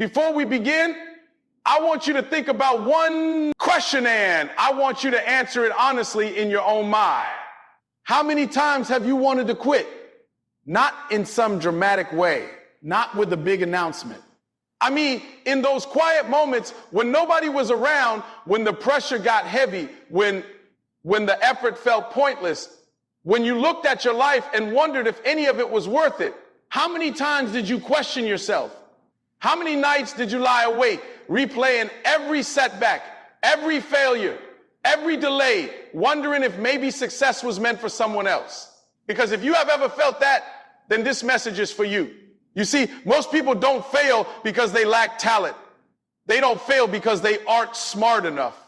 Before we begin, I want you to think about one question, and I want you to answer it honestly in your own mind. How many times have you wanted to quit? Not in some dramatic way, not with a big announcement. I mean, in those quiet moments when nobody was around, when the pressure got heavy, when the effort felt pointless, when you looked at your life and wondered if any of it was worth it. How many times did you question yourself? How many nights did you lie awake, replaying every setback, every failure, every delay, wondering if maybe success was meant for someone else? Because if you have ever felt that, then this message is for you. You see, most people don't fail because they lack talent. They don't fail because they aren't smart enough.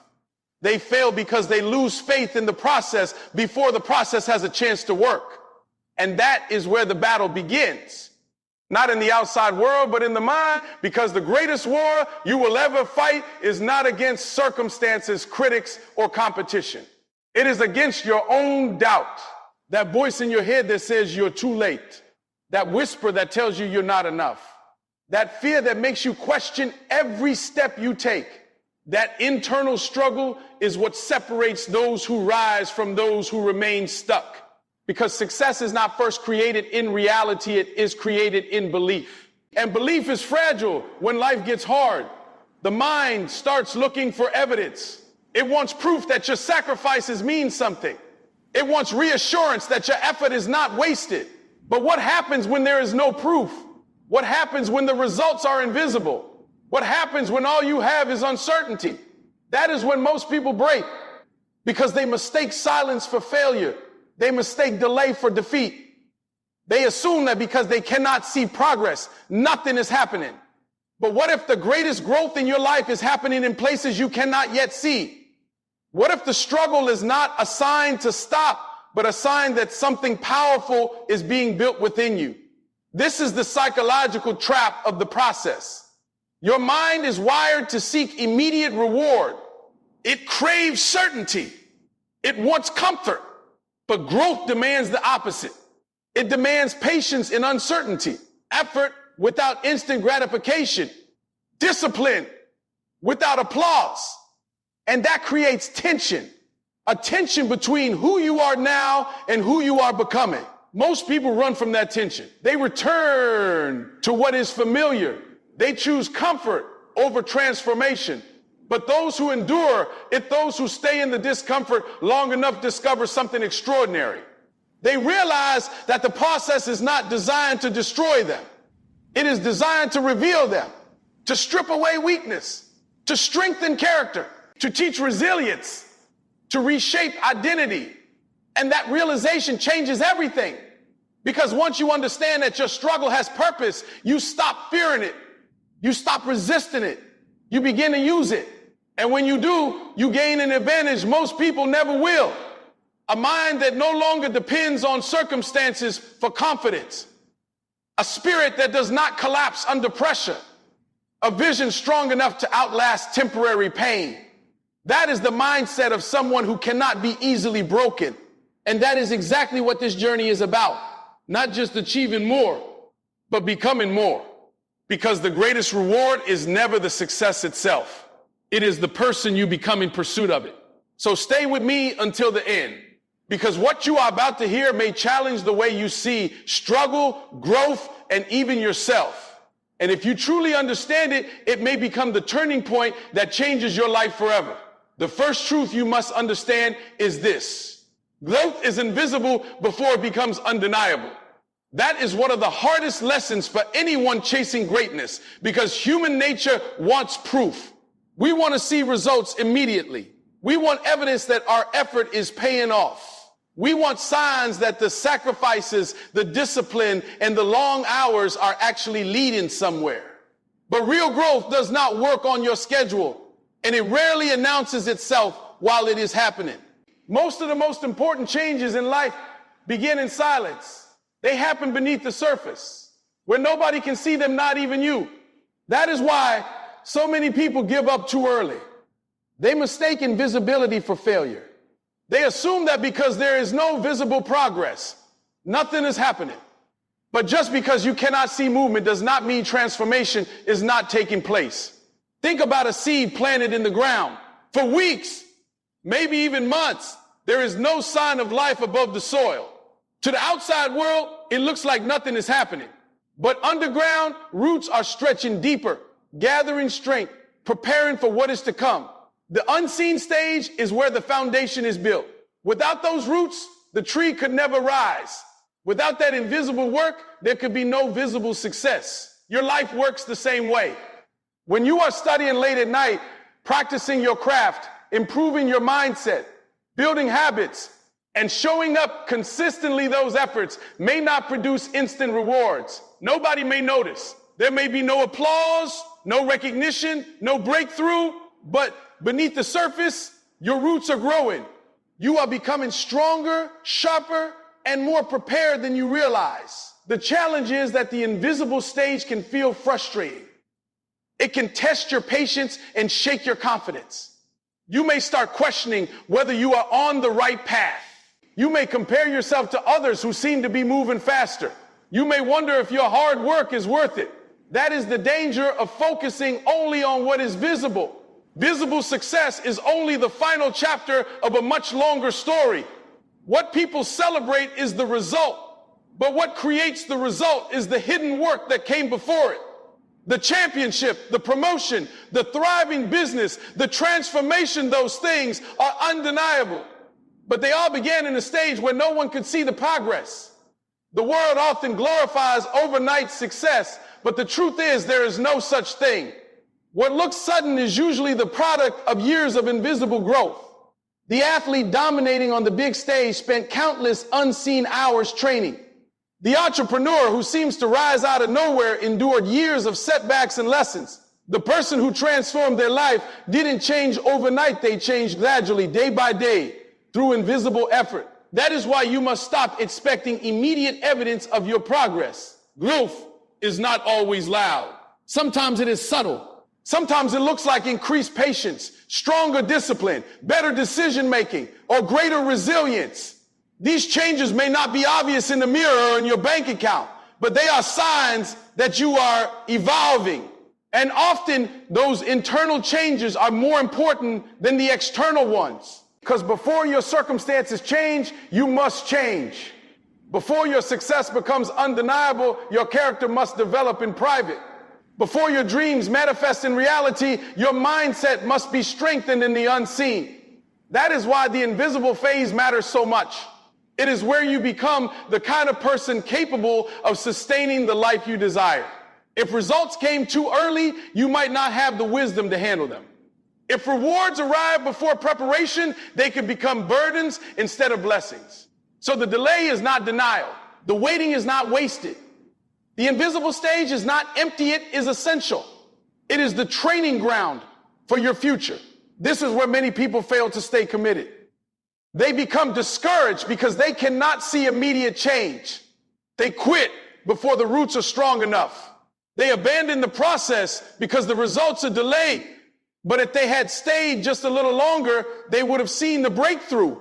They fail because they lose faith in the process before the process has a chance to work. And that is where the battle begins. Not in the outside world, but in the mind, because the greatest war you will ever fight is not against circumstances, critics, or competition. It is against your own doubt. That voice in your head that says you're too late. That whisper that tells you you're not enough. That fear that makes you question every step you take. That internal struggle is what separates those who rise from those who remain stuck. Because success is not first created in reality, it is created in belief. And belief is fragile when life gets hard. The mind starts looking for evidence. It wants proof that your sacrifices mean something. It wants reassurance that your effort is not wasted. But what happens when there is no proof? What happens when the results are invisible? What happens when all you have is uncertainty? That is when most people break, because they mistake silence for failure. They mistake delay for defeat. They assume that because they cannot see progress, nothing is happening. But what if the greatest growth in your life is happening in places you cannot yet see? What if the struggle is not a sign to stop, but a sign that something powerful is being built within you? This is the psychological trap of the process. Your mind is wired to seek immediate reward. It craves certainty. It wants comfort. But growth demands the opposite. It demands patience in uncertainty, effort without instant gratification, discipline without applause. And that creates tension, a tension between who you are now and who you are becoming. Most people run from that tension. They return to what is familiar. They choose comfort over transformation. But those who endure, those who stay in the discomfort long enough, discover something extraordinary. They realize that the process is not designed to destroy them. It is designed to reveal them, to strip away weakness, to strengthen character, to teach resilience, to reshape identity. And that realization changes everything. Because once you understand that your struggle has purpose, you stop fearing it. You stop resisting it. You begin to use it. And when you do, you gain an advantage most people never will. A mind that no longer depends on circumstances for confidence. A spirit that does not collapse under pressure. A vision strong enough to outlast temporary pain. That is the mindset of someone who cannot be easily broken. And that is exactly what this journey is about. Not just achieving more, but becoming more. Because the greatest reward is never the success itself. It is the person you become in pursuit of it. So stay with me until the end, because what you are about to hear may challenge the way you see struggle, growth, and even yourself. And if you truly understand it, it may become the turning point that changes your life forever. The first truth you must understand is this: growth is invisible before it becomes undeniable. That is one of the hardest lessons for anyone chasing greatness, because human nature wants proof. We want to see results immediately. We want evidence that our effort is paying off. We want signs that the sacrifices, the discipline, and the long hours are actually leading somewhere. But real growth does not work on your schedule, and it rarely announces itself while it is happening. Most of the most important changes in life begin in silence. They happen beneath the surface, where nobody can see them, not even you. That is why so many people give up too early. They mistake invisibility for failure. They assume that because there is no visible progress, nothing is happening. But just because you cannot see movement does not mean transformation is not taking place. Think about a seed planted in the ground. For weeks, maybe even months, there is no sign of life above the soil. To the outside world, it looks like nothing is happening. But underground, roots are stretching deeper, gathering strength, preparing for what is to come. The unseen stage is where the foundation is built. Without those roots, the tree could never rise. Without that invisible work, there could be no visible success. Your life works the same way. When you are studying late at night, practicing your craft, improving your mindset, building habits, and showing up consistently, those efforts may not produce instant rewards. Nobody may notice. There may be no applause, no recognition, no breakthrough, but beneath the surface, your roots are growing. You are becoming stronger, sharper, and more prepared than you realize. The challenge is that the invisible stage can feel frustrating. It can test your patience and shake your confidence. You may start questioning whether you are on the right path. You may compare yourself to others who seem to be moving faster. You may wonder if your hard work is worth it. That is the danger of focusing only on what is visible. Visible success is only the final chapter of a much longer story. What people celebrate is the result, but what creates the result is the hidden work that came before it. The championship, the promotion, the thriving business, the transformation, those things are undeniable. But they all began in a stage where no one could see the progress. The world often glorifies overnight success, but the truth is there is no such thing. What looks sudden is usually the product of years of invisible growth. The athlete dominating on the big stage spent countless unseen hours training. The entrepreneur who seems to rise out of nowhere endured years of setbacks and lessons. The person who transformed their life didn't change overnight, they changed gradually, day by day, through invisible effort. That is why you must stop expecting immediate evidence of your progress. Growth is not always loud. Sometimes it is subtle. Sometimes it looks like increased patience, stronger discipline, better decision-making, or greater resilience. These changes may not be obvious in the mirror or in your bank account, but they are signs that you are evolving. And often those internal changes are more important than the external ones. Because before your circumstances change, you must change. Before your success becomes undeniable, your character must develop in private. Before your dreams manifest in reality, your mindset must be strengthened in the unseen. That is why the invisible phase matters so much. It is where you become the kind of person capable of sustaining the life you desire. If results came too early, you might not have the wisdom to handle them. If rewards arrive before preparation, they can become burdens instead of blessings. So the delay is not denial. The waiting is not wasted. The invisible stage is not empty, it is essential. It is the training ground for your future. This is where many people fail to stay committed. They become discouraged because they cannot see immediate change. They quit before the roots are strong enough. They abandon the process because the results are delayed. But if they had stayed just a little longer, they would have seen the breakthrough.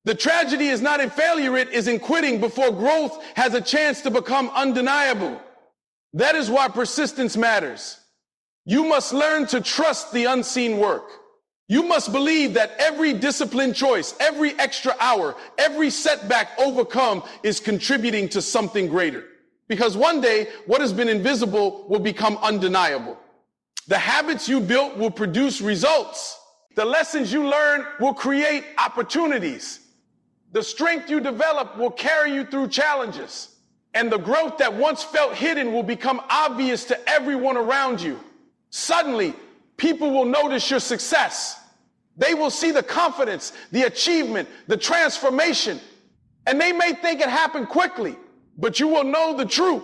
The tragedy is not in failure, it is in quitting before growth has a chance to become undeniable. That is why persistence matters. You must learn to trust the unseen work. You must believe that every disciplined choice, every extra hour, every setback overcome is contributing to something greater. Because one day, what has been invisible will become undeniable. The habits you built will produce results. The lessons you learn will create opportunities. The strength you develop will carry you through challenges. And the growth that once felt hidden will become obvious to everyone around you. Suddenly, people will notice your success. They will see the confidence, the achievement, the transformation. And they may think it happened quickly, but you will know the truth.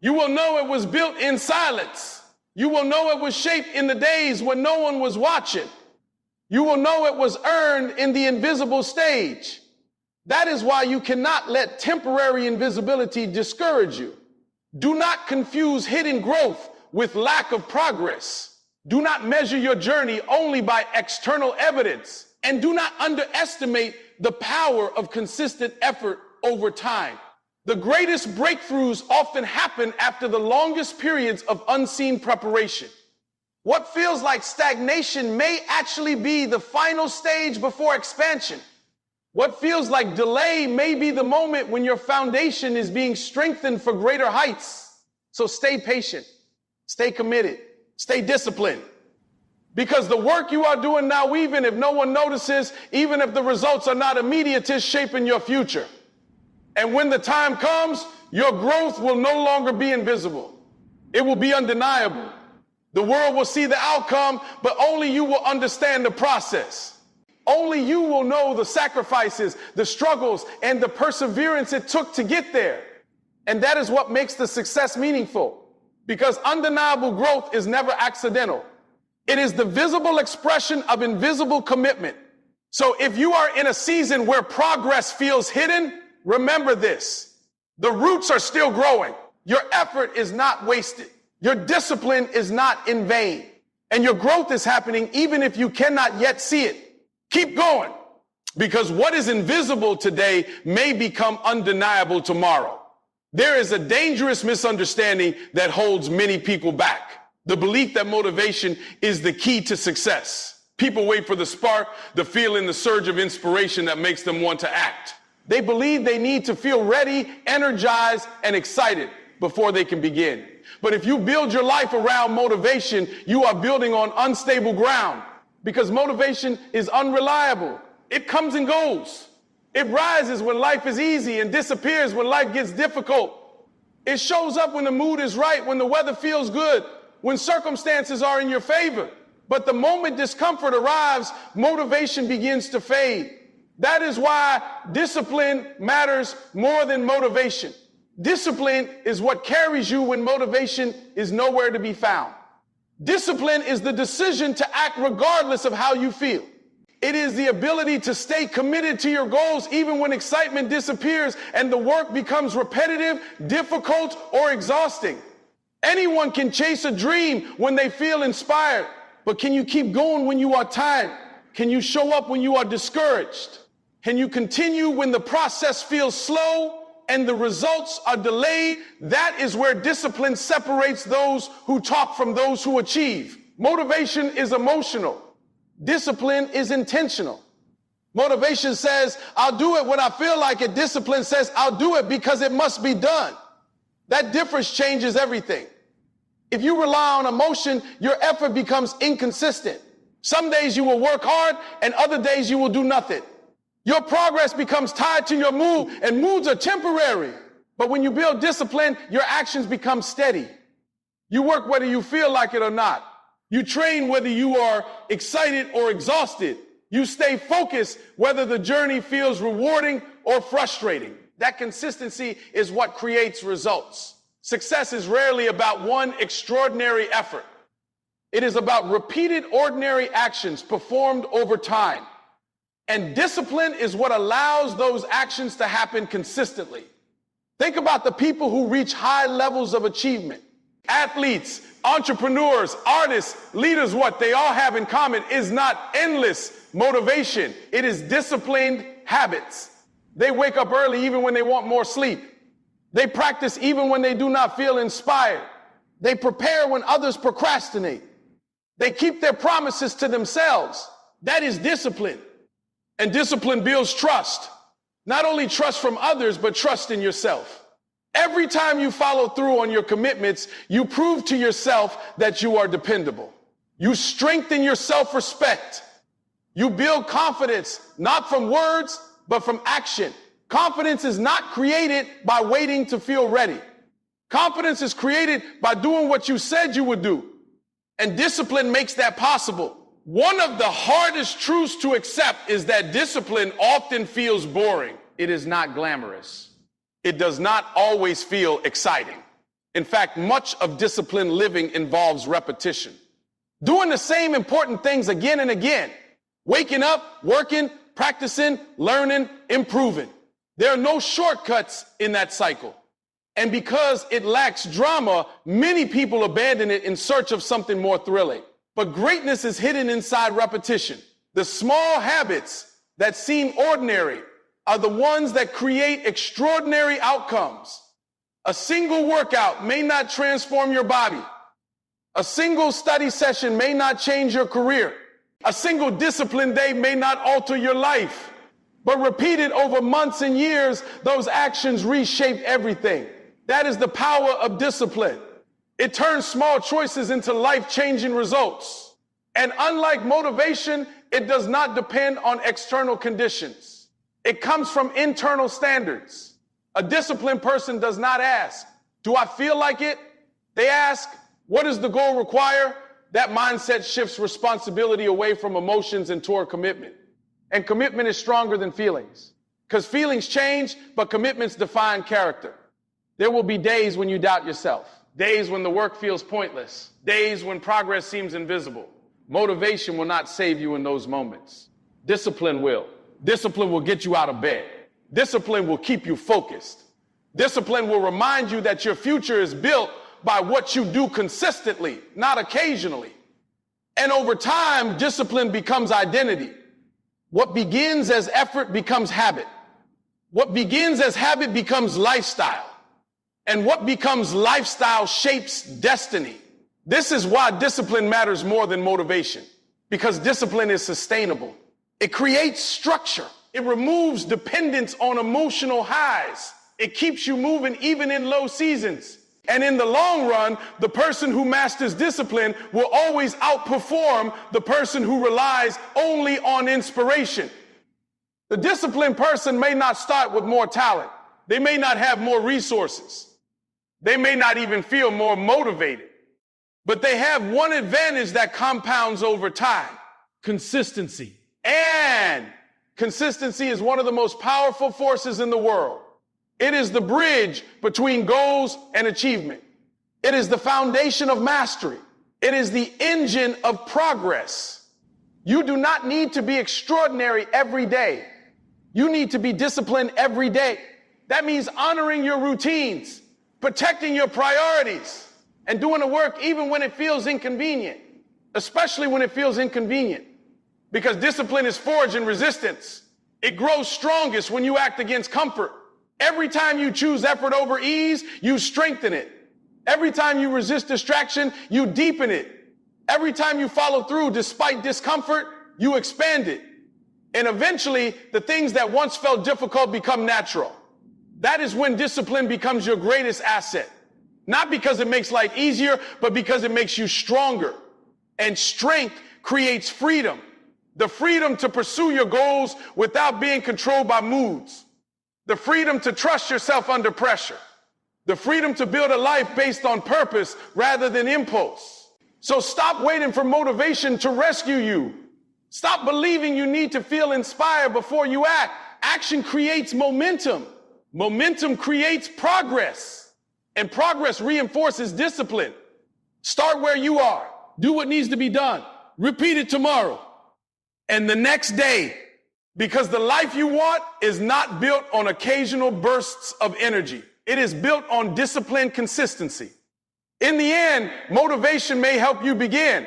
You will know it was built in silence. You will know it was shaped in the days when no one was watching. You will know it was earned in the invisible stage. That is why you cannot let temporary invisibility discourage you. Do not confuse hidden growth with lack of progress. Do not measure your journey only by external evidence, and do not underestimate the power of consistent effort over time. The greatest breakthroughs often happen after the longest periods of unseen preparation. What feels like stagnation may actually be the final stage before expansion. What feels like delay may be the moment when your foundation is being strengthened for greater heights. So stay patient, stay committed, stay disciplined. Because the work you are doing now, even if no one notices, even if the results are not immediate, is shaping your future. And when the time comes, your growth will no longer be invisible. It will be undeniable. The world will see the outcome, but only you will understand the process. Only you will know the sacrifices, the struggles, and the perseverance it took to get there. And that is what makes the success meaningful. Because undeniable growth is never accidental. It is the visible expression of invisible commitment. So if you are in a season where progress feels hidden, remember this: the roots are still growing. Your effort is not wasted. Your discipline is not in vain. And your growth is happening even if you cannot yet see it. Keep going, because what is invisible today may become undeniable tomorrow. There is a dangerous misunderstanding that holds many people back: the belief that motivation is the key to success. People wait for the spark, the feeling, the surge of inspiration that makes them want to act. They believe they need to feel ready, energized, and excited before they can begin. But if you build your life around motivation, you are building on unstable ground, because motivation is unreliable. It comes and goes. It rises when life is easy and disappears when life gets difficult. It shows up when the mood is right, when the weather feels good, when circumstances are in your favor. But the moment discomfort arrives, motivation begins to fade. That is why discipline matters more than motivation. Discipline is what carries you when motivation is nowhere to be found. Discipline is the decision to act regardless of how you feel. It is the ability to stay committed to your goals even when excitement disappears and the work becomes repetitive, difficult, or exhausting. Anyone can chase a dream when they feel inspired, but can you keep going when you are tired? Can you show up when you are discouraged? Can you continue when the process feels slow and the results are delayed? That is where discipline separates those who talk from those who achieve. Motivation is emotional. Discipline is intentional. Motivation says, I'll do it when I feel like it. Discipline says, I'll do it because it must be done. That difference changes everything. If you rely on emotion, your effort becomes inconsistent. Some days you will work hard and other days you will do nothing. Your progress becomes tied to your mood, and moods are temporary. But when you build discipline, your actions become steady. You work whether you feel like it or not. You train whether you are excited or exhausted. You stay focused whether the journey feels rewarding or frustrating. That consistency is what creates results. Success is rarely about one extraordinary effort. It is about repeated ordinary actions performed over time. And discipline is what allows those actions to happen consistently. Think about the people who reach high levels of achievement. Athletes, entrepreneurs, artists, leaders. What they all have in common is not endless motivation. It is disciplined habits. They wake up early even when they want more sleep. They practice even when they do not feel inspired. They prepare when others procrastinate. They keep their promises to themselves. That is discipline. And discipline builds trust. Not only trust from others, but trust in yourself. Every time you follow through on your commitments, you prove to yourself that you are dependable. You strengthen your self-respect. You build confidence, not from words, but from action. Confidence is not created by waiting to feel ready. Confidence is created by doing what you said you would do. And discipline makes that possible. One of the hardest truths to accept is that discipline often feels boring. It is not glamorous. It does not always feel exciting. In fact, much of disciplined living involves repetition. Doing the same important things again and again. Waking up, working, practicing, learning, improving. There are no shortcuts in that cycle. And because it lacks drama, many people abandon it in search of something more thrilling. But greatness is hidden inside repetition. The small habits that seem ordinary are the ones that create extraordinary outcomes. A single workout may not transform your body. A single study session may not change your career. A single discipline day may not alter your life. But repeated over months and years, those actions reshape everything. That is the power of discipline. It turns small choices into life-changing results. And unlike motivation, it does not depend on external conditions. It comes from internal standards. A disciplined person does not ask, do I feel like it? They ask, what does the goal require? That mindset shifts responsibility away from emotions and toward commitment. And commitment is stronger than feelings. Because feelings change, but commitments define character. There will be days when you doubt yourself. Days when the work feels pointless. Days when progress seems invisible. Motivation will not save you in those moments. Discipline will. Discipline will get you out of bed. Discipline will keep you focused. Discipline will remind you that your future is built by what you do consistently, not occasionally. And over time, discipline becomes identity. What begins as effort becomes habit. What begins as habit becomes lifestyle. And what becomes lifestyle shapes destiny. This is why discipline matters more than motivation, because discipline is sustainable. It creates structure. It removes dependence on emotional highs. It keeps you moving even in low seasons. And in the long run, the person who masters discipline will always outperform the person who relies only on inspiration. The disciplined person may not start with more talent. They may not have more resources. They may not even feel more motivated. But they have one advantage that compounds over time: consistency. And consistency is one of the most powerful forces in the world. It is the bridge between goals and achievement. It is the foundation of mastery. It is the engine of progress. You do not need to be extraordinary every day. You need to be disciplined every day. That means honoring your routines, protecting your priorities, and doing the work even when it feels inconvenient, especially when it feels inconvenient. Because discipline is forged in resistance. It grows strongest when you act against comfort. Every time you choose effort over ease, you strengthen it. Every time you resist distraction, you deepen it. Every time you follow through despite discomfort, you expand it. And eventually, the things that once felt difficult become natural. That is when discipline becomes your greatest asset. Not because it makes life easier, but because it makes you stronger. And strength creates freedom. The freedom to pursue your goals without being controlled by moods. The freedom to trust yourself under pressure. The freedom to build a life based on purpose rather than impulse. So stop waiting for motivation to rescue you. Stop believing you need to feel inspired before you act. Action creates momentum. Momentum creates progress. And progress reinforces discipline. Start where you are. Do what needs to be done. Repeat it tomorrow and the next day. Because the life you want is not built on occasional bursts of energy. It is built on disciplined consistency. In the end, motivation may help you begin,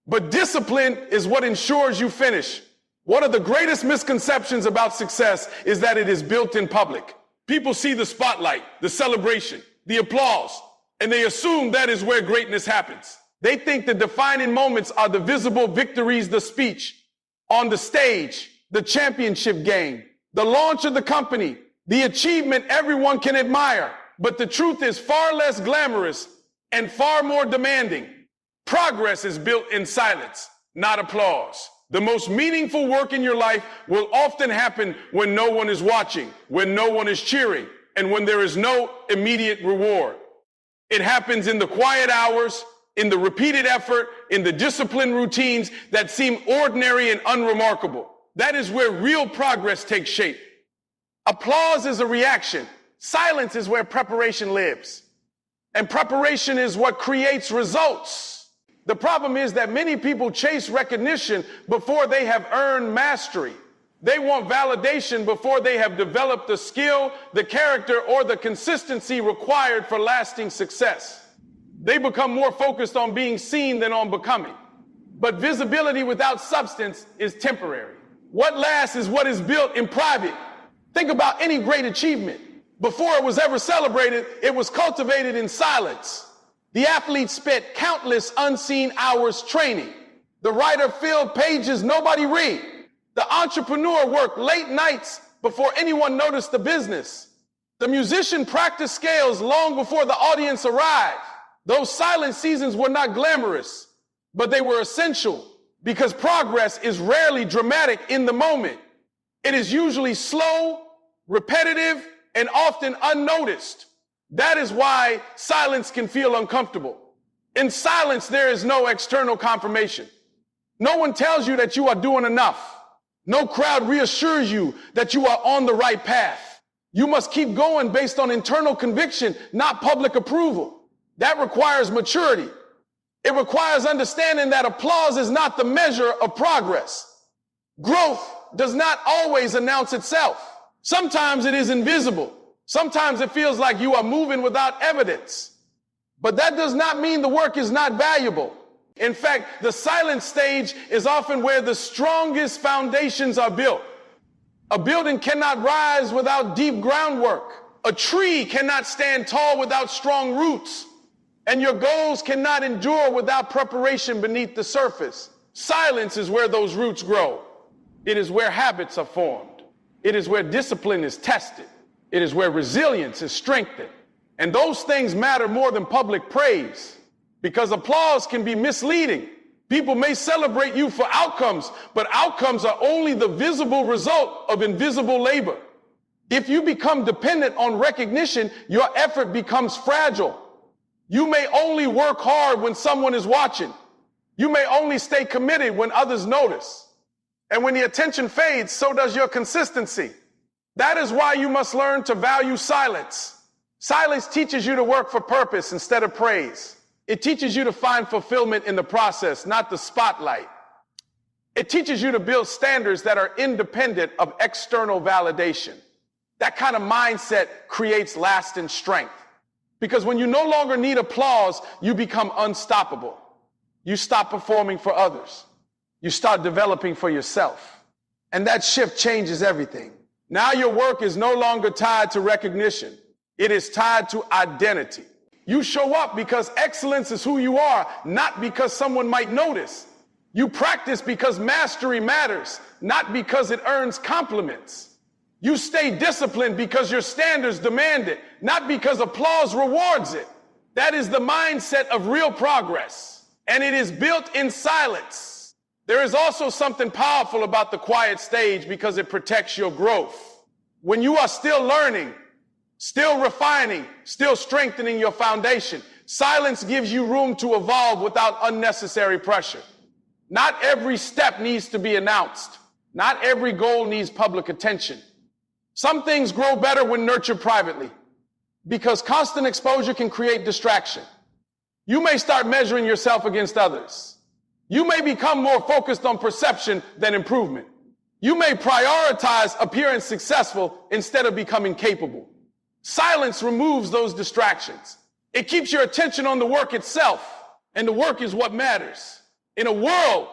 but discipline is what ensures you finish. One of the greatest misconceptions about success is that it is built in public. People see the spotlight, the celebration, the applause, and they assume that is where greatness happens. They think the defining moments are the visible victories, the speech on the stage, the championship game, the launch of the company, the achievement everyone can admire. But the truth is far less glamorous and far more demanding. Progress is built in silence, not applause. The most meaningful work in your life will often happen when no one is watching, when no one is cheering, and when there is no immediate reward. It happens in the quiet hours, in the repeated effort, in the disciplined routines that seem ordinary and unremarkable. That is where real progress takes shape. Applause is a reaction. Silence is where preparation lives. And preparation is what creates results. The problem is that many people chase recognition before they have earned mastery. They want validation before they have developed the skill, the character, or the consistency required for lasting success. They become more focused on being seen than on becoming. But visibility without substance is temporary. What lasts is what is built in private. Think about any great achievement. Before it was ever celebrated, it was cultivated in silence. The athlete spent countless unseen hours training. The writer filled pages nobody read. The entrepreneur worked late nights before anyone noticed the business. The musician practiced scales long before the audience arrived. Those silent seasons were not glamorous, but they were essential because progress is rarely dramatic in the moment. It is usually slow, repetitive, and often unnoticed. That is why silence can feel uncomfortable. In silence, there is no external confirmation. No one tells you that you are doing enough. No crowd reassures you that you are on the right path. You must keep going based on internal conviction, not public approval. That requires maturity. It requires understanding that applause is not the measure of progress. Growth does not always announce itself. Sometimes it is invisible. Sometimes it feels like you are moving without evidence. But that does not mean the work is not valuable. In fact, the silent stage is often where the strongest foundations are built. A building cannot rise without deep groundwork. A tree cannot stand tall without strong roots. And your goals cannot endure without preparation beneath the surface. Silence is where those roots grow. It is where habits are formed. It is where discipline is tested. It is where resilience is strengthened. And those things matter more than public praise, because applause can be misleading. People may celebrate you for outcomes, but outcomes are only the visible result of invisible labor. If you become dependent on recognition, your effort becomes fragile. You may only work hard when someone is watching. You may only stay committed when others notice. And when the attention fades, so does your consistency. That is why you must learn to value silence. Silence teaches you to work for purpose instead of praise. It teaches you to find fulfillment in the process, not the spotlight. It teaches you to build standards that are independent of external validation. That kind of mindset creates lasting strength. Because when you no longer need applause, you become unstoppable. You stop performing for others. You start developing for yourself. And that shift changes everything. Now your work is no longer tied to recognition. It is tied to identity. You show up because excellence is who you are, not because someone might notice. You practice because mastery matters, not because it earns compliments. You stay disciplined because your standards demand it, not because applause rewards it. That is the mindset of real progress, and it is built in silence. There is also something powerful about the quiet stage because it protects your growth. When you are still learning, still refining, still strengthening your foundation, silence gives you room to evolve without unnecessary pressure. Not every step needs to be announced. Not every goal needs public attention. Some things grow better when nurtured privately, because constant exposure can create distraction. You may start measuring yourself against others. You may become more focused on perception than improvement. You may prioritize appearing successful instead of becoming capable. Silence removes those distractions. It keeps your attention on the work itself, and the work is what matters. In a world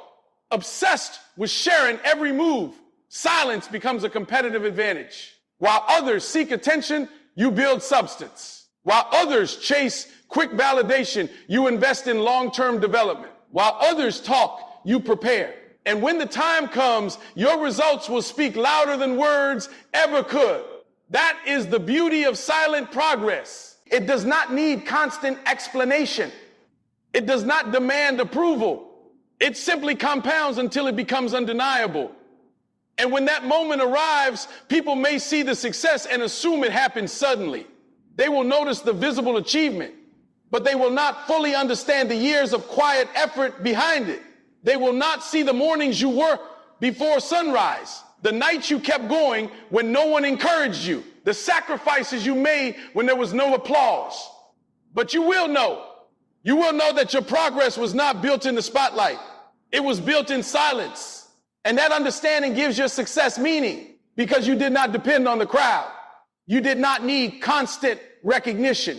obsessed with sharing every move, silence becomes a competitive advantage. While others seek attention, you build substance. While others chase quick validation, you invest in long-term development. While others talk, you prepare. And when the time comes, your results will speak louder than words ever could. That is the beauty of silent progress. It does not need constant explanation. It does not demand approval. It simply compounds until it becomes undeniable. And when that moment arrives, people may see the success and assume it happened suddenly. They will notice the visible achievement, but they will not fully understand the years of quiet effort behind it. They will not see the mornings you worked before sunrise, the nights you kept going when no one encouraged you, the sacrifices you made when there was no applause. But you will know that your progress was not built in the spotlight. It was built in silence. And that understanding gives your success meaning, because you did not depend on the crowd. You did not need constant recognition.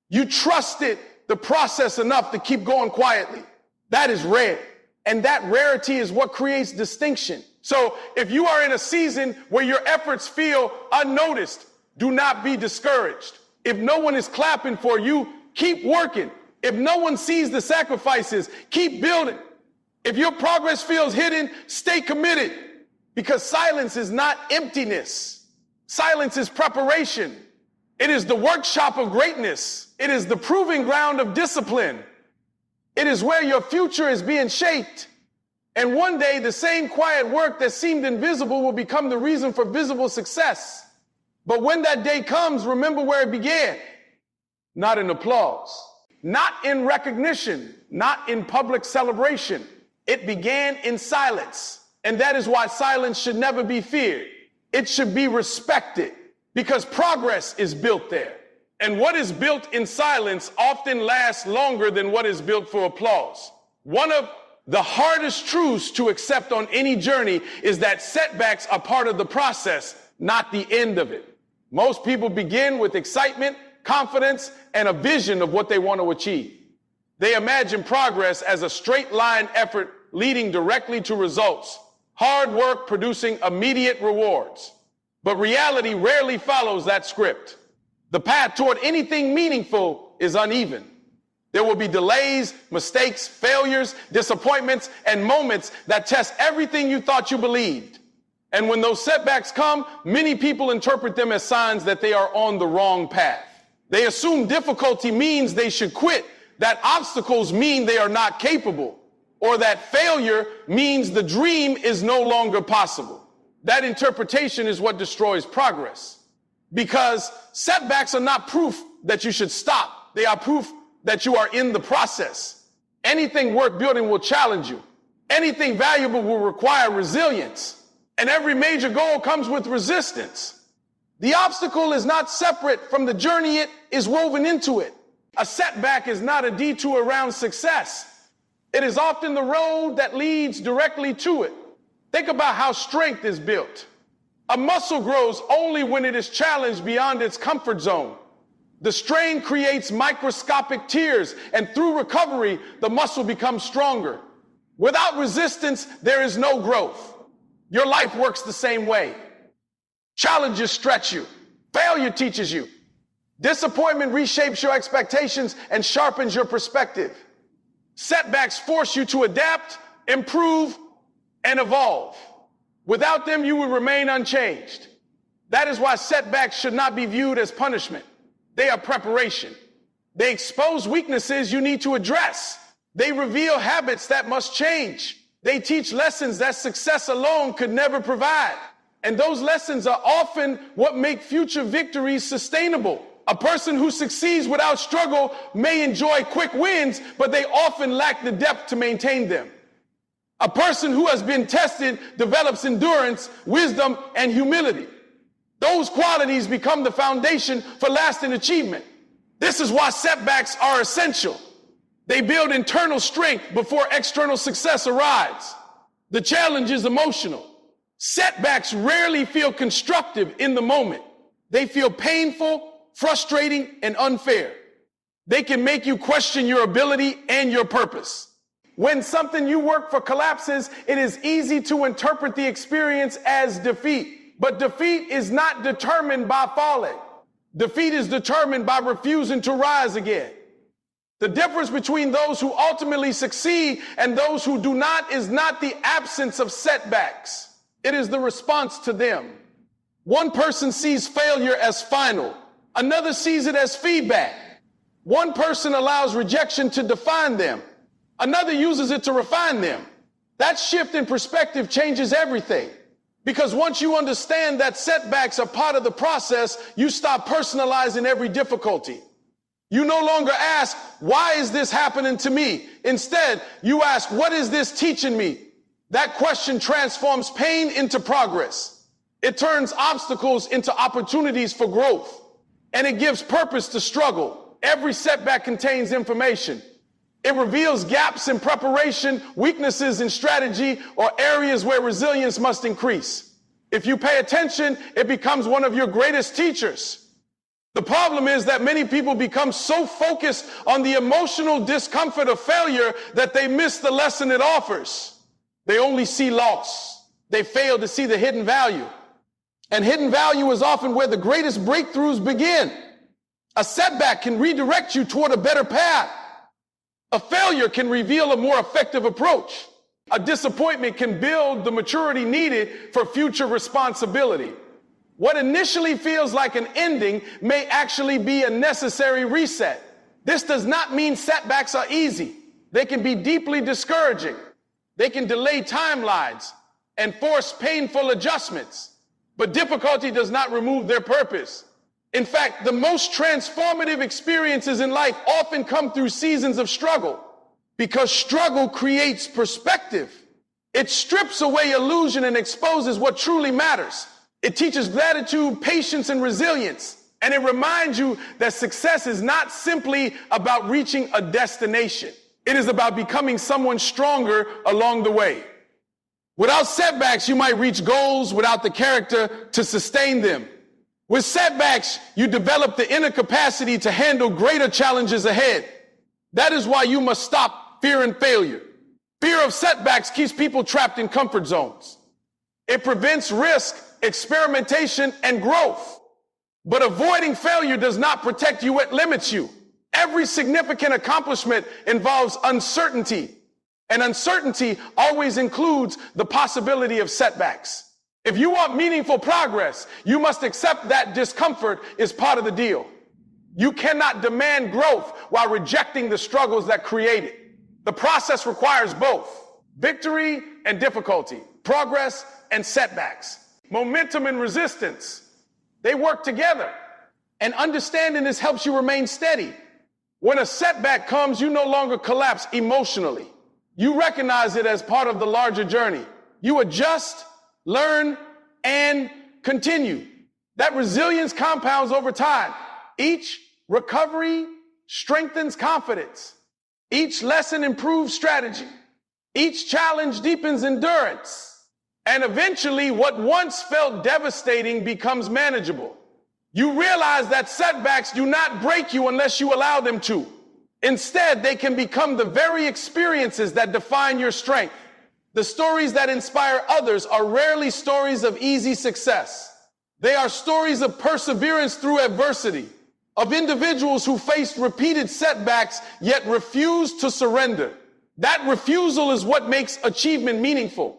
You trusted the process enough to keep going quietly. That is rare. And that rarity is what creates distinction. So if you are in a season where your efforts feel unnoticed, do not be discouraged. If no one is clapping for you, keep working. If no one sees the sacrifices, keep building. If your progress feels hidden, stay committed, because silence is not emptiness. Silence is preparation. It is the workshop of greatness. It is the proving ground of discipline. It is where your future is being shaped. And one day, the same quiet work that seemed invisible will become the reason for visible success. But when that day comes, remember where it began. Not in applause, not in recognition, not in public celebration. It began in silence. And that is why silence should never be feared. It should be respected, because progress is built there. And what is built in silence often lasts longer than what is built for applause. One of the hardest truths to accept on any journey is that setbacks are part of the process, not the end of it. Most people begin with excitement, confidence, and a vision of what they want to achieve. They imagine progress as a straight line effort leading directly to results, hard work producing immediate rewards. But reality rarely follows that script. The path toward anything meaningful is uneven. There will be delays, mistakes, failures, disappointments, and moments that test everything you thought you believed. And when those setbacks come, many people interpret them as signs that they are on the wrong path. They assume difficulty means they should quit, that obstacles mean they are not capable, or that failure means the dream is no longer possible. That interpretation is what destroys progress. Because setbacks are not proof that you should stop. They are proof that you are in the process. Anything worth building will challenge you. Anything valuable will require resilience. And every major goal comes with resistance. The obstacle is not separate from the journey, it is woven into it. A setback is not a detour around success. It is often the road that leads directly to it. Think about how strength is built. A muscle grows only when it is challenged beyond its comfort zone. The strain creates microscopic tears, and through recovery, the muscle becomes stronger. Without resistance, there is no growth. Your life works the same way. Challenges stretch you. Failure teaches you. Disappointment reshapes your expectations and sharpens your perspective. Setbacks force you to adapt, improve, and evolve. Without them, you will remain unchanged. That is why setbacks should not be viewed as punishment. They are preparation. They expose weaknesses you need to address. They reveal habits that must change. They teach lessons that success alone could never provide. And those lessons are often what make future victories sustainable. A person who succeeds without struggle may enjoy quick wins, but they often lack the depth to maintain them. A person who has been tested develops endurance, wisdom, and humility. Those qualities become the foundation for lasting achievement. This is why setbacks are essential. They build internal strength before external success arrives. The challenge is emotional. Setbacks rarely feel constructive in the moment. They feel painful, frustrating, and unfair. They can make you question your ability and your purpose. When something you work for collapses, it is easy to interpret the experience as defeat. But defeat is not determined by falling. Defeat is determined by refusing to rise again. The difference between those who ultimately succeed and those who do not is not the absence of setbacks. It is the response to them. One person sees failure as final. Another sees it as feedback. One person allows rejection to define them. Another uses it to refine them. That shift in perspective changes everything. Because once you understand that setbacks are part of the process, you stop personalizing every difficulty. You no longer ask, why is this happening to me? Instead, you ask, what is this teaching me? That question transforms pain into progress. It turns obstacles into opportunities for growth. And it gives purpose to struggle. Every setback contains information. It reveals gaps in preparation, weaknesses in strategy, or areas where resilience must increase. If you pay attention, it becomes one of your greatest teachers. The problem is that many people become so focused on the emotional discomfort of failure that they miss the lesson it offers. They only see loss. They fail to see the hidden value. And hidden value is often where the greatest breakthroughs begin. A setback can redirect you toward a better path. A failure can reveal a more effective approach. A disappointment can build the maturity needed for future responsibility. What initially feels like an ending may actually be a necessary reset. This does not mean setbacks are easy. They can be deeply discouraging. They can delay timelines and force painful adjustments. But difficulty does not remove their purpose. In fact, the most transformative experiences in life often come through seasons of struggle, because struggle creates perspective. It strips away illusion and exposes what truly matters. It teaches gratitude, patience, and resilience. And it reminds you that success is not simply about reaching a destination. It is about becoming someone stronger along the way. Without setbacks, you might reach goals without the character to sustain them. With setbacks, you develop the inner capacity to handle greater challenges ahead. That is why you must stop fearing failure. Fear of setbacks keeps people trapped in comfort zones. It prevents risk, experimentation, and growth. But avoiding failure does not protect you, it limits you. Every significant accomplishment involves uncertainty, and uncertainty always includes the possibility of setbacks. If you want meaningful progress, you must accept that discomfort is part of the deal. You cannot demand growth while rejecting the struggles that create it. The process requires both victory and difficulty, progress and setbacks, momentum and resistance. They work together, and understanding this helps you remain steady. When a setback comes, you no longer collapse emotionally. You recognize it as part of the larger journey. You adjust, learn, and continue. That resilience compounds over time. Each recovery strengthens confidence. Each lesson improves strategy. Each challenge deepens endurance. And eventually, what once felt devastating becomes manageable. You realize that setbacks do not break you unless you allow them to. Instead, they can become the very experiences that define your strength. The stories that inspire others are rarely stories of easy success. They are stories of perseverance through adversity, of individuals who faced repeated setbacks yet refused to surrender. That refusal is what makes achievement meaningful,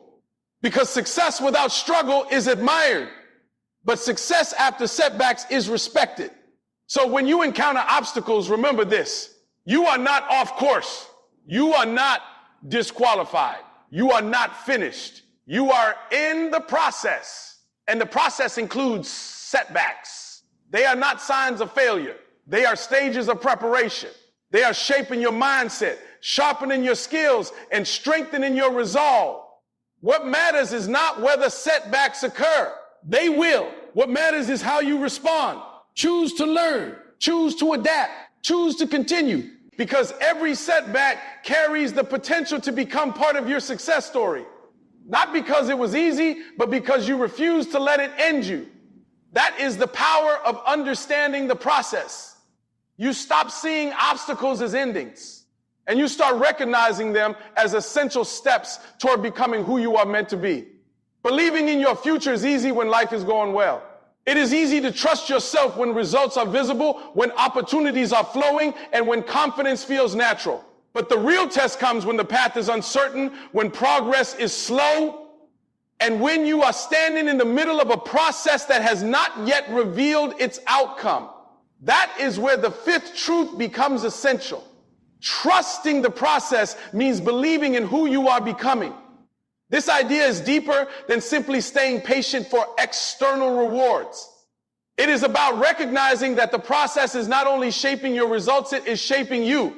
because success without struggle is admired, but success after setbacks is respected. So when you encounter obstacles, remember this: you are not off course. You are not disqualified. You are not finished. You are in the process. And the process includes setbacks. They are not signs of failure. They are stages of preparation. They are shaping your mindset, sharpening your skills, and strengthening your resolve. What matters is not whether setbacks occur. They will. What matters is how you respond. Choose to learn. Choose to adapt. Choose to continue. Because every setback carries the potential to become part of your success story. Not because it was easy, but because you refused to let it end you. That is the power of understanding the process. You stop seeing obstacles as endings, and you start recognizing them as essential steps toward becoming who you are meant to be. Believing in your future is easy when life is going well. It is easy to trust yourself when results are visible, when opportunities are flowing, and when confidence feels natural. But the real test comes when the path is uncertain, when progress is slow, and when you are standing in the middle of a process that has not yet revealed its outcome. That is where the fifth truth becomes essential. Trusting the process means believing in who you are becoming. This idea is deeper than simply staying patient for external rewards. It is about recognizing that the process is not only shaping your results, it is shaping you.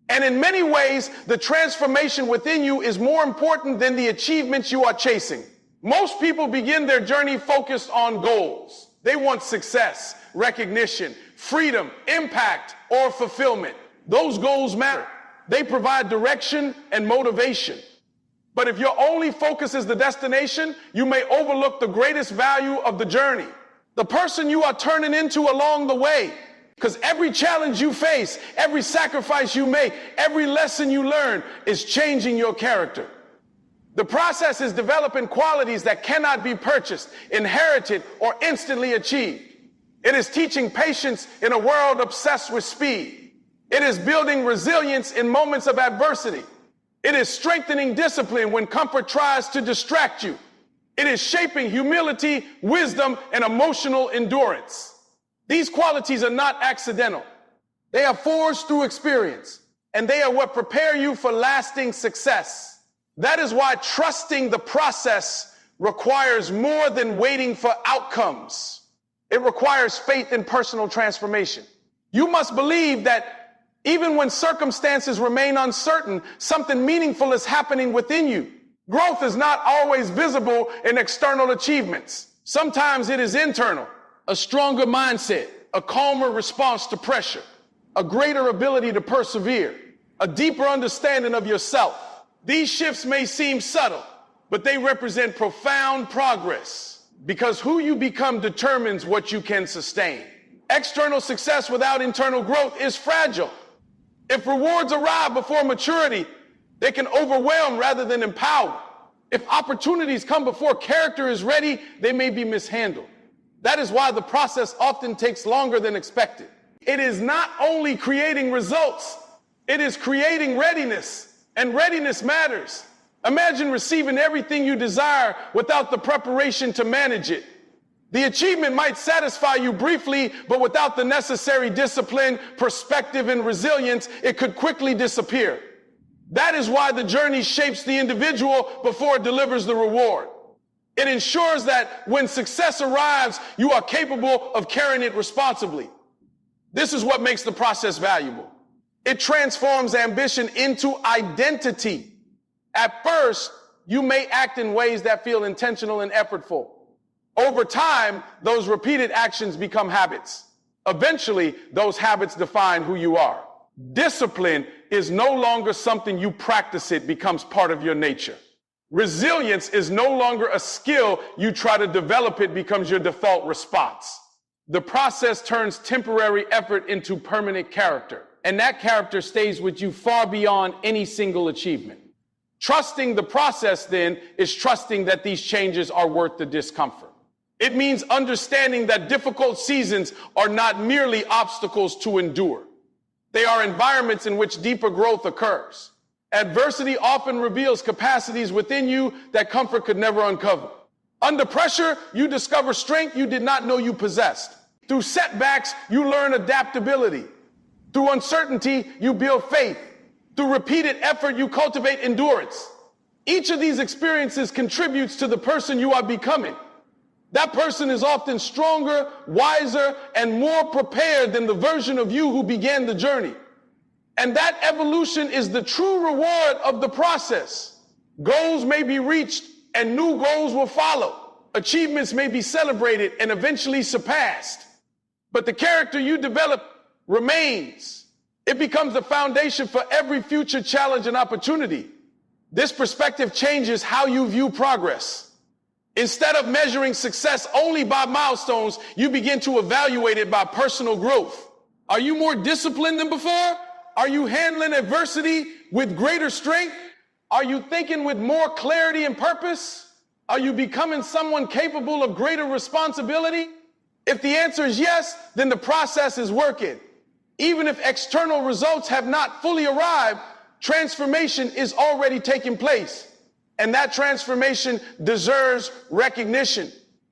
And in many ways, the transformation within you is more important than the achievements you are chasing. Most people begin their journey focused on goals. They want success, recognition, freedom, impact, or fulfillment. Those goals matter. They provide direction and motivation. But if your only focus is the destination, you may overlook the greatest value of the journey, the person you are turning into along the way. Because every challenge you face, every sacrifice you make, every lesson you learn is changing your character. The process is developing qualities that cannot be purchased, inherited, or instantly achieved. It is teaching patience in a world obsessed with speed. It is building resilience in moments of adversity. It is strengthening discipline when comfort tries to distract you. It is shaping humility, wisdom, and emotional endurance. These qualities are not accidental. They are forged through experience, and they are what prepare you for lasting success. That is why trusting the process requires more than waiting for outcomes. It requires faith in personal transformation. You must believe that even when circumstances remain uncertain, something meaningful is happening within you. Growth is not always visible in external achievements. Sometimes it is internal, a stronger mindset, a calmer response to pressure, a greater ability to persevere, a deeper understanding of yourself. These shifts may seem subtle, but they represent profound progress because who you become determines what you can sustain. External success without internal growth is fragile. If rewards arrive before maturity, they can overwhelm rather than empower. If opportunities come before character is ready, they may be mishandled. That is why the process often takes longer than expected. It is not only creating results, it is creating readiness. And readiness matters. Imagine receiving everything you desire without the preparation to manage it. The achievement might satisfy you briefly, but without the necessary discipline, perspective, and resilience, it could quickly disappear. That is why the journey shapes the individual before it delivers the reward. It ensures that when success arrives, you are capable of carrying it responsibly. This is what makes the process valuable. It transforms ambition into identity. At first, you may act in ways that feel intentional and effortful. Over time, those repeated actions become habits. Eventually, those habits define who you are. Discipline is no longer something you practice, it becomes part of your nature. Resilience is no longer a skill you try to develop, it becomes your default response. The process turns temporary effort into permanent character. And that character stays with you far beyond any single achievement. Trusting the process, then, is trusting that these changes are worth the discomfort. It means understanding that difficult seasons are not merely obstacles to endure. They are environments in which deeper growth occurs. Adversity often reveals capacities within you that comfort could never uncover. Under pressure, you discover strength you did not know you possessed. Through setbacks, you learn adaptability. Through uncertainty, you build faith. Through repeated effort, you cultivate endurance. Each of these experiences contributes to the person you are becoming. That person is often stronger, wiser, and more prepared than the version of you who began the journey. And that evolution is the true reward of the process. Goals may be reached and new goals will follow. Achievements may be celebrated and eventually surpassed. But the character you develop remains. It becomes the foundation for every future challenge and opportunity. This perspective changes how you view progress. Instead of measuring success only by milestones, you begin to evaluate it by personal growth. Are you more disciplined than before? Are you handling adversity with greater strength? Are you thinking with more clarity and purpose? Are you becoming someone capable of greater responsibility? If the answer is yes, then the process is working. Even if external results have not fully arrived, transformation is already taking place. And that transformation deserves recognition.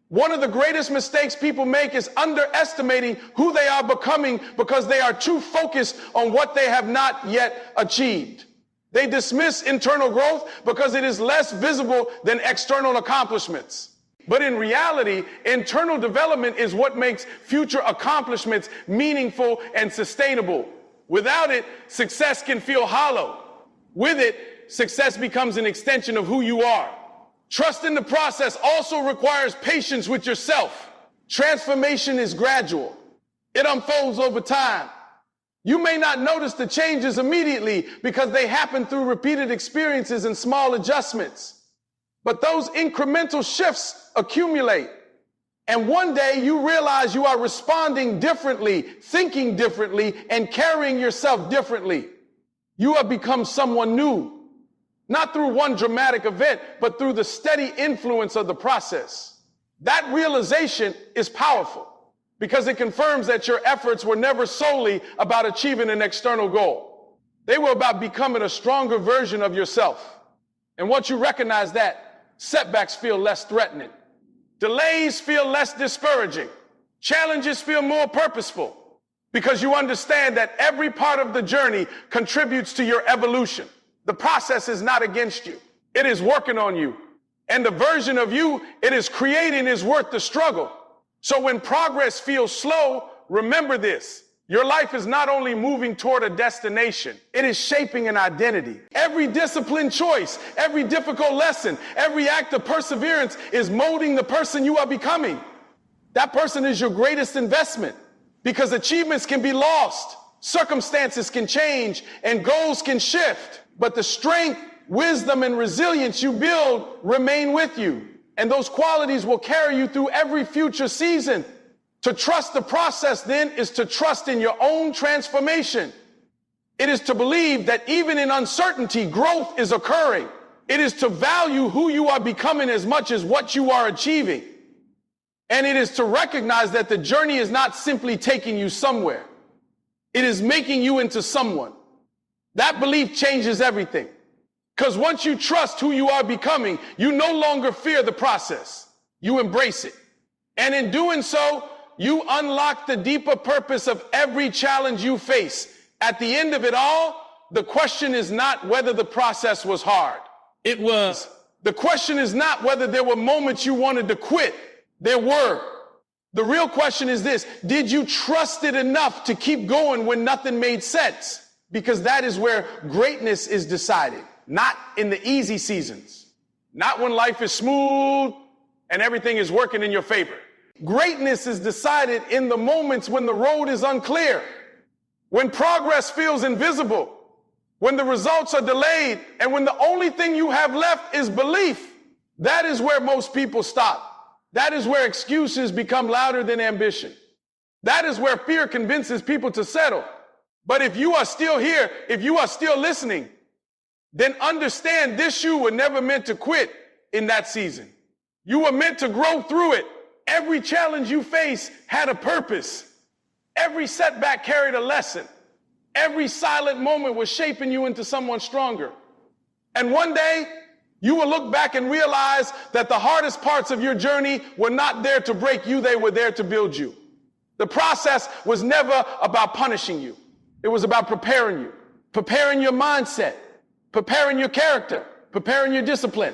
One of the greatest mistakes people make is underestimating who they are becoming because they are too focused on what they have not yet achieved. They dismiss internal growth because it is less visible than external accomplishments. But in reality, internal development is what makes future accomplishments meaningful and sustainable. Without it, success can feel hollow. With it, success becomes an extension of who you are. Trust in the process also requires patience with yourself. Transformation is gradual. It unfolds over time. You may not notice the changes immediately because they happen through repeated experiences and small adjustments. But those incremental shifts accumulate. And one day you realize you are responding differently, thinking differently, and carrying yourself differently. You have become someone new. Not through one dramatic event, but through the steady influence of the process. That realization is powerful because it confirms that your efforts were never solely about achieving an external goal. They were about becoming a stronger version of yourself. And once you recognize that, setbacks feel less threatening. Delays feel less discouraging. Challenges feel more purposeful because you understand that every part of the journey contributes to your evolution. The process is not against you. It is working on you. And the version of you it is creating is worth the struggle. So when progress feels slow, remember this. Your life is not only moving toward a destination, it is shaping an identity. Every disciplined choice, every difficult lesson, every act of perseverance is molding the person you are becoming. That person is your greatest investment because achievements can be lost, circumstances can change, and goals can shift. But the strength, wisdom, and resilience you build remain with you. And those qualities will carry you through every future season. To trust the process, then, is to trust in your own transformation. It is to believe that even in uncertainty, growth is occurring. It is to value who you are becoming as much as what you are achieving. And it is to recognize that the journey is not simply taking you somewhere. It is making you into someone. That belief changes everything. Because once you trust who you are becoming, you no longer fear the process. You embrace it. And in doing so, you unlock the deeper purpose of every challenge you face. At the end of it all, the question is not whether the process was hard. It was. The question is not whether there were moments you wanted to quit. There were. The real question is this: did you trust it enough to keep going when nothing made sense? Because that is where greatness is decided. Not in the easy seasons. Not when life is smooth and everything is working in your favor. Greatness is decided in the moments when the road is unclear, when progress feels invisible, when the results are delayed, and when the only thing you have left is belief. That is where most people stop. That is where excuses become louder than ambition. That is where fear convinces people to settle. But if you are still here, if you are still listening, then understand this you were never meant to quit in that season. You were meant to grow through it. Every challenge you face had a purpose. Every setback carried a lesson. Every silent moment was shaping you into someone stronger. And one day, you will look back and realize that the hardest parts of your journey were not there to break you, they were there to build you. The process was never about punishing you. It was about preparing you, preparing your mindset, preparing your character, preparing your discipline,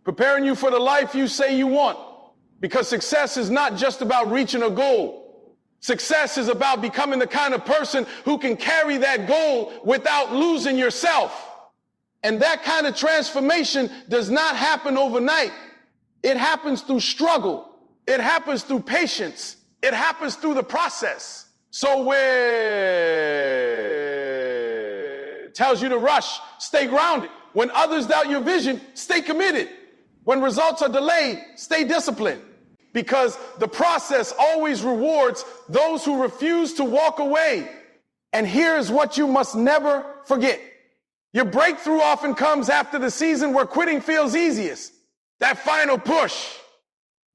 preparing you for the life you say you want. Because success is not just about reaching a goal. Success is about becoming the kind of person who can carry that goal without losing yourself. And that kind of transformation does not happen overnight. It happens through struggle. It happens through patience. It happens through the process. So where it tells you to rush, stay grounded. When others doubt your vision, stay committed. When results are delayed, stay disciplined. Because the process always rewards those who refuse to walk away. And here is what you must never forget. Your breakthrough often comes after the season where quitting feels easiest. That final push,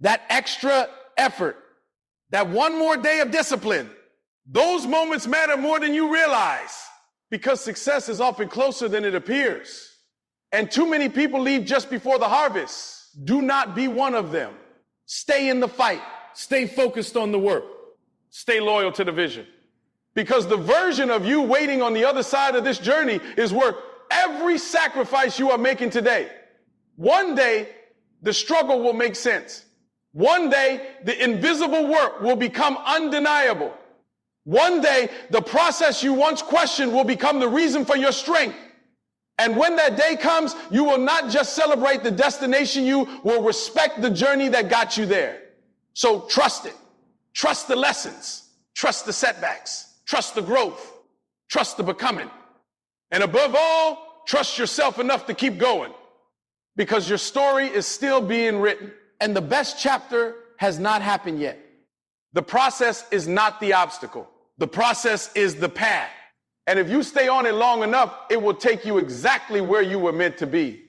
that extra effort, that one more day of discipline. Those moments matter more than you realize because success is often closer than it appears. And too many people leave just before the harvest. Do not be one of them. Stay in the fight. Stay focused on the work. Stay loyal to the vision. Because the version of you waiting on the other side of this journey is worth every sacrifice you are making today. One day, the struggle will make sense. One day, the invisible work will become undeniable. One day, the process you once questioned will become the reason for your strength. And when that day comes, you will not just celebrate the destination, you will respect the journey that got you there. So trust it. Trust the lessons. Trust the setbacks. Trust the growth. Trust the becoming. And above all, trust yourself enough to keep going. Because your story is still being written. And the best chapter has not happened yet. The process is not the obstacle. The process is the path. And if you stay on it long enough, it will take you exactly where you were meant to be.